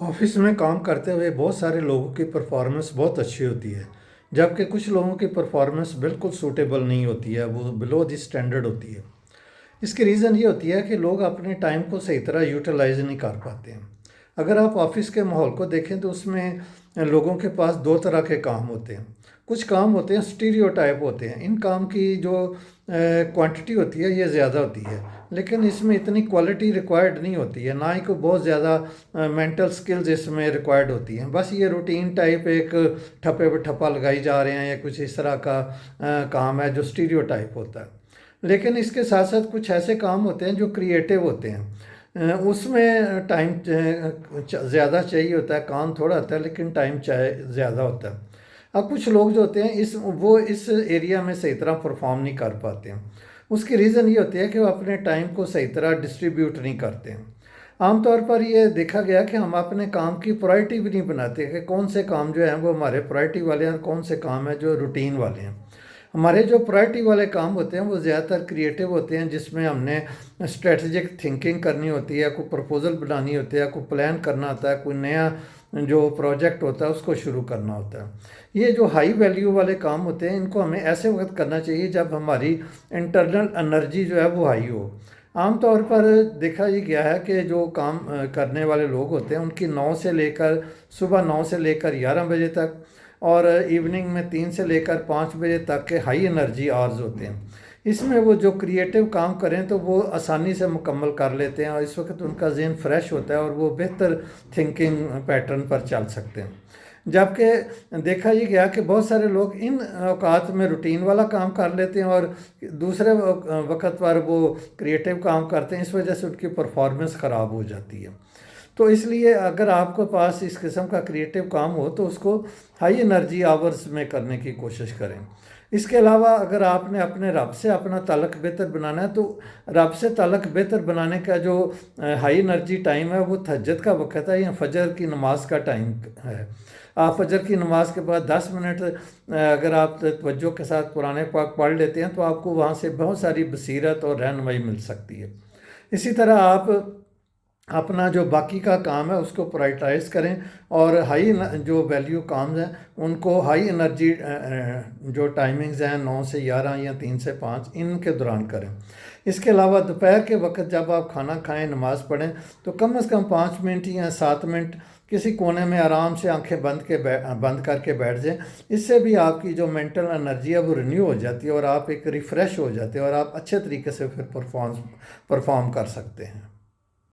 Office में काम करते हुए बहुत सारे लोगों की परफॉर्मेंस बहुत अच्छी होती है, जबकि कुछ लोगों की परफॉर्मेंस बिल्कुल सूटेबल नहीं होती है, वो बिलो द स्टैंडर्ड होती है। इसकी रीज़न ये होती है कि लोग अपने टाइम को सही तरह यूटिलाइज नहीं कर पाते हैं। अगर आप ऑफिस के माहौल को देखें तो उसमें लोगों के पास दो तरह के काम होते हैं। कुछ काम होते हैं स्टीरियोटाइप होते हैं, इन काम की जो क्वांटिटी होती है ये ज़्यादा होती है, लेकिन इसमें इतनी क्वालिटी रिक्वायर्ड नहीं होती है, ना ही कोई बहुत ज़्यादा मेंटल स्किल्स इसमें रिक्वायर्ड होती हैं। बस ये रूटीन टाइप एक ठप्पे पे ठप्पा लगाई जा रहे हैं या कुछ इस तरह का काम है जो स्टीरियोटाइप होता है। लेकिन इसके साथ साथ कुछ ऐसे काम होते हैं जो क्रिएटिव होते हैं। उसमें टाइम ज़्यादा चाहिए होता है, काम थोड़ा होता है लेकिन टाइम ज़्यादा होता है। अब कुछ लोग जो होते हैं इस एरिया में सही तरह परफॉर्म नहीं कर पाते हैं। उसकी रीज़न ये होती है कि वो अपने टाइम को सही तरह डिस्ट्रीब्यूट नहीं करते हैं। आमतौर पर ये देखा गया कि हम अपने काम की प्रायोरिटी भी नहीं बनाते कि कौन से काम जो हैं वो हमारे प्रायोरिटी वाले हैं और कौन से काम हैं जो रूटीन वाले हैं। हमारे जो प्रायोरिटी वाले काम होते हैं वो ज़्यादातर क्रिएटिव होते हैं, जिसमें हमने स्ट्रेटजिक थिंकिंग करनी होती है, कोई प्रपोजल बनानी होती है, कोई प्लान करना होता है, कोई नया जो प्रोजेक्ट होता है उसको शुरू करना होता है। ये जो हाई वैल्यू वाले काम होते हैं इनको हमें ऐसे वक्त करना चाहिए जब हमारी इंटरनल एनर्जी जो है वो हाई हो। आमतौर पर देखा ये गया है कि जो काम करने वाले लोग होते हैं उनकी 9 से लेकर सुबह 9 से लेकर 11 बजे तक और इवनिंग में 3 से लेकर 5 बजे तक के हाई एनर्जी आवर्स होते हैं। इसमें वो जो क्रिएटिव काम करें तो वो आसानी से मुकम्मल कर लेते हैं और इस वक्त उनका ज़हन फ्रेश होता है और वो बेहतर थिंकिंग पैटर्न पर चल सकते हैं। जबकि देखा ये गया कि बहुत सारे लोग इन औकात में रूटीन वाला काम कर लेते हैं और दूसरे वक्त पर वो क्रिएटिव काम करते हैं, इस वजह से उनकी परफॉर्मेंस ख़राब हो जाती है। तो इसलिए अगर आपके पास इस किस्म का क्रिएटिव काम हो तो उसको हाई एनर्जी आवर्स में करने की कोशिश करें। इसके अलावा अगर आपने अपने रब से अपना ताल्लुक़ बेहतर बनाना है तो रब से ताल्लुक़ बेहतर बनाने का जो हाई एनर्जी टाइम है वो तहज्जुद का वक्त है या फजर की नमाज का टाइम है। आप फजर की नमाज के बाद 10 मिनट अगर आप तवज्जो के साथ कुरान पाक पढ़ लेते हैं तो आपको वहाँ से बहुत सारी बसीरत और रहनुमाई मिल सकती है। इसी तरह आप अपना जो बाकी का काम है उसको प्रायोरिटाइज करें और हाई जो वैल्यू काम हैं उनको हाई एनर्जी जो टाइमिंग्स हैं 9 से 11 या 3 से 5 इनके दौरान करें। इसके अलावा दोपहर के वक्त जब आप खाना खाएं नमाज़ पढ़ें तो कम से कम 5 मिनट या 7 मिनट किसी कोने में आराम से आंखें बंद करके बैठ जाएं। इससे भी आपकी जो मेंटल एनर्जी है वो रिन्यू हो जाती है और आप एक रिफ़्रेश हो जाते हैं और आप अच्छे तरीके से फिर परफॉर्म कर सकते हैं।